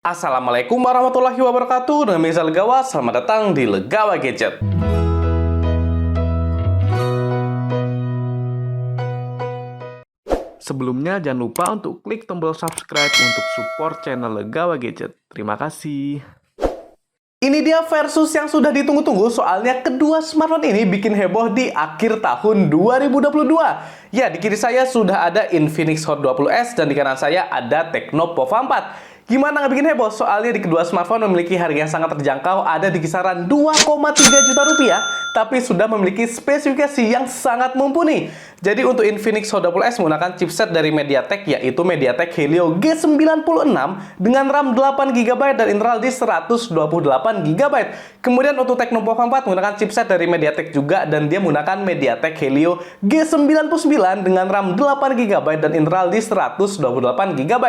Assalamualaikum warahmatullahi wabarakatuh. Nama saya Legawa, selamat datang di Legawa Gadget. Sebelumnya jangan lupa untuk klik tombol subscribe untuk support channel Legawa Gadget. Terima kasih. Ini dia Versus yang sudah ditunggu-tunggu, soalnya kedua smartphone ini bikin heboh di akhir tahun 2022. Ya, di kiri saya sudah ada Infinix Hot 20s dan di kanan saya ada Tecno Pova 4. Gimana nggak bikin heboh? Soalnya di kedua smartphone memiliki harga yang sangat terjangkau, ada di kisaran 2,3 juta rupiah, tapi sudah memiliki spesifikasi yang sangat mumpuni. Jadi untuk Infinix Hot 20s menggunakan chipset dari MediaTek, yaitu MediaTek Helio G96 dengan RAM 8GB dan internal disk 128GB. Kemudian untuk Tecno Pova 4 menggunakan chipset dari MediaTek juga, dan dia menggunakan MediaTek Helio G99 dengan RAM 8GB dan internal disk 128GB.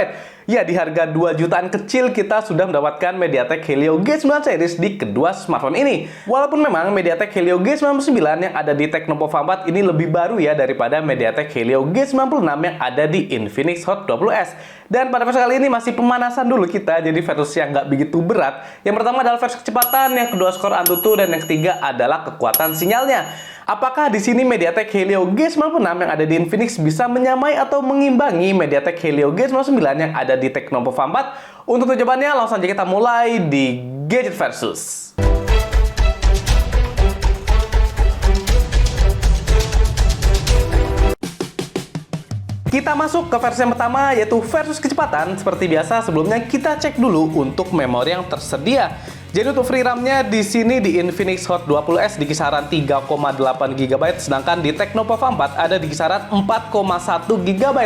Ya, di harga 2 jutaan kecil kita sudah mendapatkan MediaTek Helio G9 series di kedua smartphone ini. Walaupun memang MediaTek Helio G99 yang ada di Tecno Pova 4 ini lebih baru ya daripada MediaTek Helio G96 yang ada di Infinix Hot 20s. Dan pada versi kali ini masih pemanasan dulu kita, jadi versi yang nggak begitu berat. Yang pertama adalah versi kecepatan, yang kedua skor Antutu, dan yang ketiga adalah kekuatan sinyalnya. Apakah di sini MediaTek Helio G96 yang ada di Infinix bisa menyamai atau mengimbangi MediaTek Helio G99 yang ada di Tecno Pova 4? Untuk jawabannya langsung saja kita mulai di Gadget Versus. Kita masuk ke versi yang pertama, yaitu versus kecepatan. Seperti biasa, sebelumnya kita cek dulu untuk memori yang tersedia. Jadi untuk free RAM-nya di sini di Infinix Hot 20s di kisaran 3,8GB, sedangkan di Tecno Pova 4 ada di kisaran 4,1GB.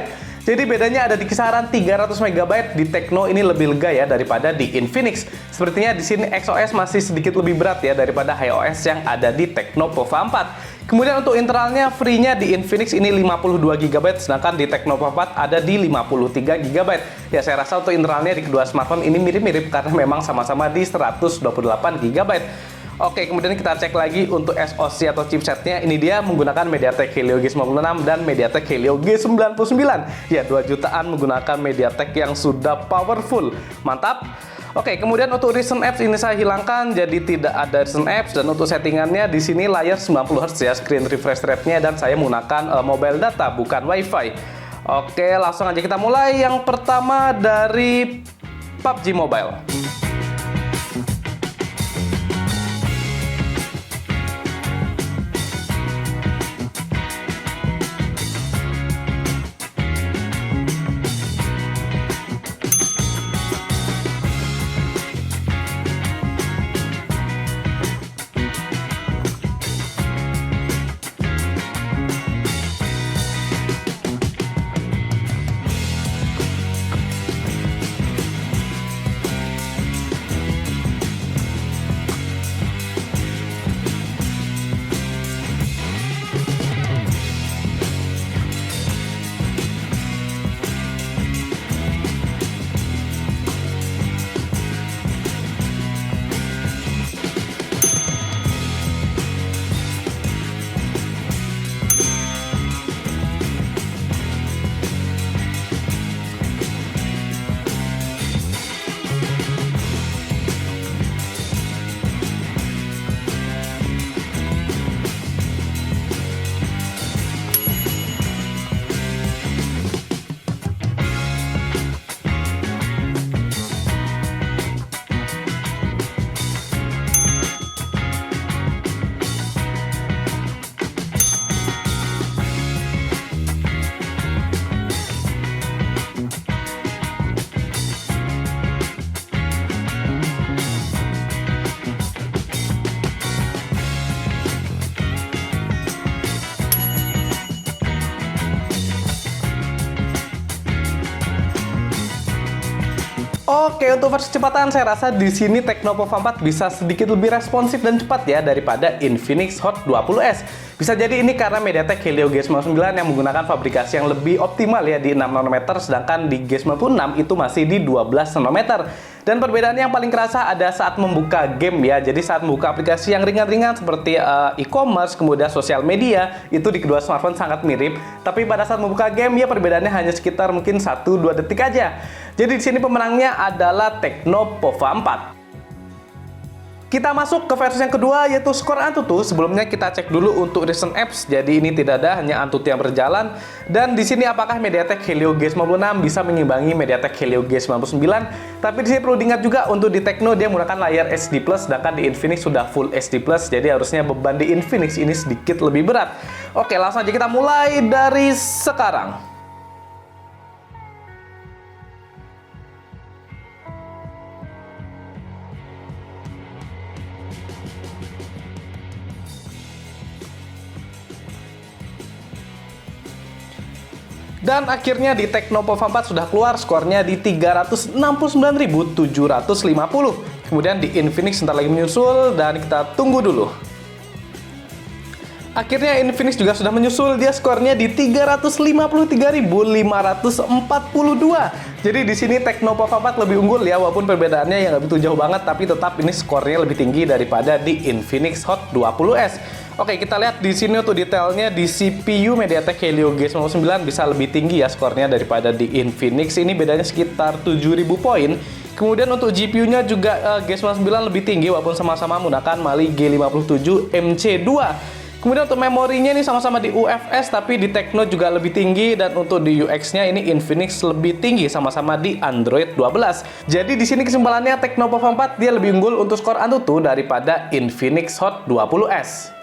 Jadi bedanya ada di kisaran 300MB. Di Tecno ini lebih lega ya daripada di Infinix. Sepertinya di sini XOS masih sedikit lebih berat ya daripada HiOS yang ada di Tecno Pova 4. Kemudian untuk internalnya free-nya di Infinix ini 52GB, sedangkan di Tecno Pova 4 ada di 53GB. Ya, saya rasa untuk internalnya di kedua smartphone ini mirip-mirip karena memang sama-sama di 128GB. Oke, kemudian kita cek lagi untuk SoC atau chipsetnya. Ini dia menggunakan MediaTek Helio G96 dan MediaTek Helio G99. Ya, 2 jutaan menggunakan MediaTek yang sudah powerful. Mantap. Oke, kemudian untuk recent apps ini saya hilangkan, jadi tidak ada recent apps. Dan untuk settingannya di sini layar 90Hz ya, screen refresh rate-nya, dan saya menggunakan mobile data bukan WiFi. Oke, langsung aja kita mulai. Yang pertama dari PUBG Mobile. Oke, untuk versi kecepatan saya rasa di sini Tecno Pova 4 bisa sedikit lebih responsif dan cepat ya daripada Infinix Hot 20s. Bisa jadi ini karena MediaTek Helio G99 yang menggunakan fabrikasi yang lebih optimal ya di 6 nanometer, sedangkan di G96 itu masih di 12 nanometer. Dan perbedaannya yang paling kerasa ada saat membuka game ya. Jadi saat membuka aplikasi yang ringan-ringan seperti e-commerce, kemudian sosial media, itu di kedua smartphone sangat mirip. Tapi pada saat membuka game ya perbedaannya hanya sekitar mungkin 1-2 detik aja. Jadi di sini pemenangnya adalah Tecno Pova 4. Kita masuk ke versi yang kedua yaitu skor Antutu. Sebelumnya kita cek dulu untuk recent apps. Jadi ini tidak ada, hanya Antutu yang berjalan. Dan di sini apakah MediaTek Helio G96 bisa mengimbangi MediaTek Helio G99? Tapi di sini perlu diingat juga untuk di Tecno dia menggunakan layar HD+, sedangkan di Infinix sudah Full HD+. Jadi harusnya beban di Infinix ini sedikit lebih berat. Oke, langsung aja kita mulai dari sekarang. Dan akhirnya di Tecno Pova 4 sudah keluar skornya di 369.750. Kemudian di Infinix sebentar lagi menyusul dan kita tunggu dulu. Akhirnya Infinix juga sudah menyusul, dia skornya di 353.542. Jadi di sini Tecno Pova 4 lebih unggul ya, walaupun perbedaannya yang nggak begitu jauh banget, tapi tetap ini skornya lebih tinggi daripada di Infinix Hot 20S. Oke, kita lihat di sini untuk detailnya di CPU MediaTek Helio G99 bisa lebih tinggi ya skornya daripada di Infinix. Ini bedanya sekitar 7.000 poin. Kemudian untuk GPU-nya juga G99 lebih tinggi walaupun sama-sama menggunakan Mali G57 MC2. Kemudian untuk memorinya ini sama-sama di UFS tapi di Tecno juga lebih tinggi, dan untuk di UX-nya ini Infinix lebih tinggi sama-sama di Android 12. Jadi di sini kesimpulannya Tecno Pova 4 dia lebih unggul untuk skor Antutu daripada Infinix Hot 20S.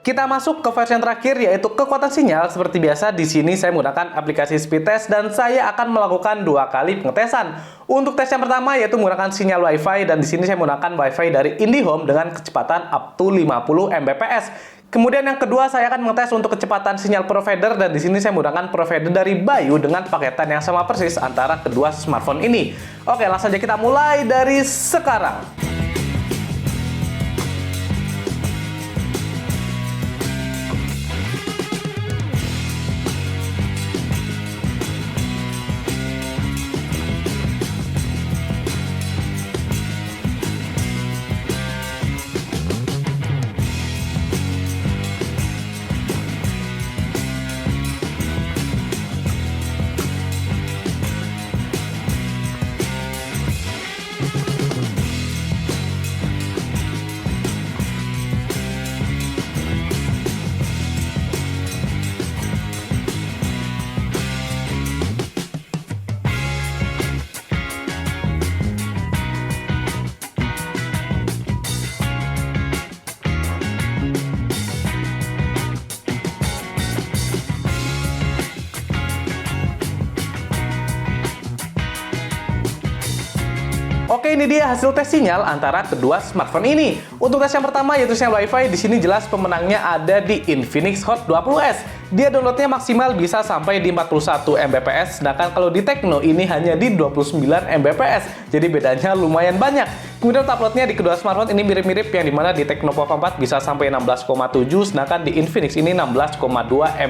Kita masuk ke versi yang terakhir yaitu kekuatan sinyal. Seperti biasa di sini saya menggunakan aplikasi speed test dan saya akan melakukan 2 kali pengetesan. Untuk tes yang pertama yaitu menggunakan sinyal WiFi, dan di sini saya menggunakan WiFi dari IndiHome dengan kecepatan up to 50 Mbps. Kemudian yang kedua saya akan mengetes untuk kecepatan sinyal provider, dan di sini saya menggunakan provider dari Bayu dengan paketan yang sama persis antara kedua smartphone ini. Oke, langsung aja kita mulai dari sekarang. Oke, ini dia hasil tes sinyal antara kedua smartphone ini. Untuk tes yang pertama yaitu sinyal WiFi, di sini jelas pemenangnya ada di Infinix Hot 20S. Dia downloadnya maksimal bisa sampai di 41 Mbps, sedangkan kalau di Tecno ini hanya di 29 Mbps. Jadi bedanya lumayan banyak. Kemudian uploadnya di kedua smartphone ini mirip-mirip, yang dimana di Tecno Pova 4 bisa sampai 16,7, sedangkan di Infinix ini 16,2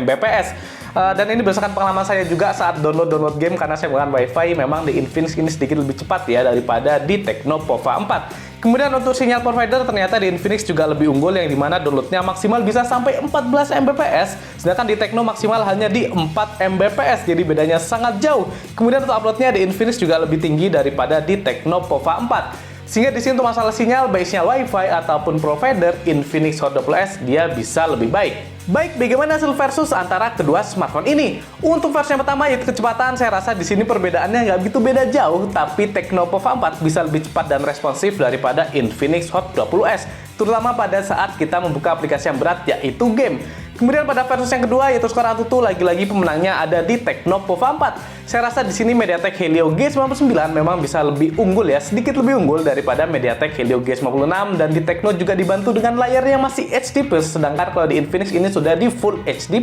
Mbps. Dan ini berdasarkan pengalaman saya juga saat download game, karena saya menggunakan WiFi, memang di Infinix ini sedikit lebih cepat ya daripada di Tecno Pova 4. Kemudian untuk sinyal provider ternyata di Infinix juga lebih unggul, yang dimana downloadnya maksimal bisa sampai 14 Mbps, sedangkan di Tecno maksimal hanya di 4 Mbps, jadi bedanya sangat jauh. Kemudian untuk uploadnya di Infinix juga lebih tinggi daripada di Tecno Pova 4. Sehingga di sini untuk masalah sinyal, baik sinyal WiFi ataupun provider, Infinix Hot 20S dia bisa lebih baik. Baik, bagaimana hasil versus antara kedua smartphone ini? Untuk versi yang pertama yaitu kecepatan, saya rasa di sini perbedaannya nggak begitu beda jauh, tapi Tecno Pova 4 bisa lebih cepat dan responsif daripada Infinix Hot 20S, terutama pada saat kita membuka aplikasi yang berat yaitu game. Kemudian pada versus yang kedua yaitu skor Antutu, lagi-lagi pemenangnya ada di Tecno Pova 4. Saya rasa di sini MediaTek Helio G99 memang bisa lebih unggul ya, sedikit lebih unggul daripada MediaTek Helio G56, dan di Tecno juga dibantu dengan layar yang masih HD+, sedangkan kalau di Infinix ini sudah di Full HD+.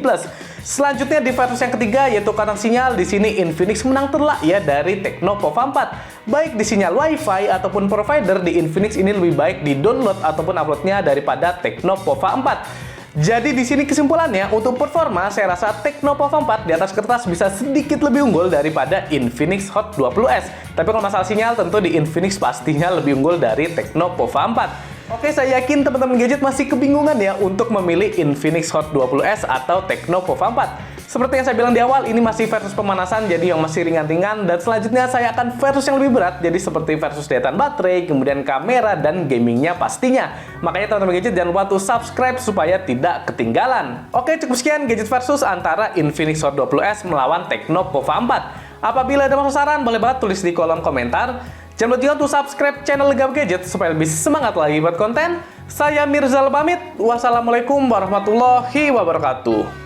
Selanjutnya di versus yang ketiga yaitu kekuatan sinyal, di sini Infinix menang telak ya dari Tecno Pova 4. Baik di sinyal WiFi ataupun provider, di Infinix ini lebih baik di download ataupun uploadnya daripada Tecno Pova 4. Jadi di sini kesimpulannya, untuk performa saya rasa Tecno Pova 4 di atas kertas bisa sedikit lebih unggul daripada Infinix Hot 20S. Tapi kalau masalah sinyal, tentu di Infinix pastinya lebih unggul dari Tecno Pova 4. Oke, saya yakin teman-teman gadget masih kebingungan ya untuk memilih Infinix Hot 20S atau Tecno Pova 4. Seperti yang saya bilang di awal, ini masih versus pemanasan, jadi yang masih ringan-ringan. Dan selanjutnya saya akan versus yang lebih berat, jadi seperti versus daya tahan baterai, kemudian kamera, dan gamingnya pastinya. Makanya teman-teman gadget jangan lupa untuk subscribe supaya tidak ketinggalan. Oke, cukup sekian gadget versus antara Infinix Hot 20S melawan Tecno Pova 4. Apabila ada masalah saran, boleh banget tulis di kolom komentar. Jangan lupa juga untuk subscribe channel Legawai Gadget supaya lebih semangat lagi buat konten. Saya Mirzal pamit. Wassalamualaikum warahmatullahi wabarakatuh.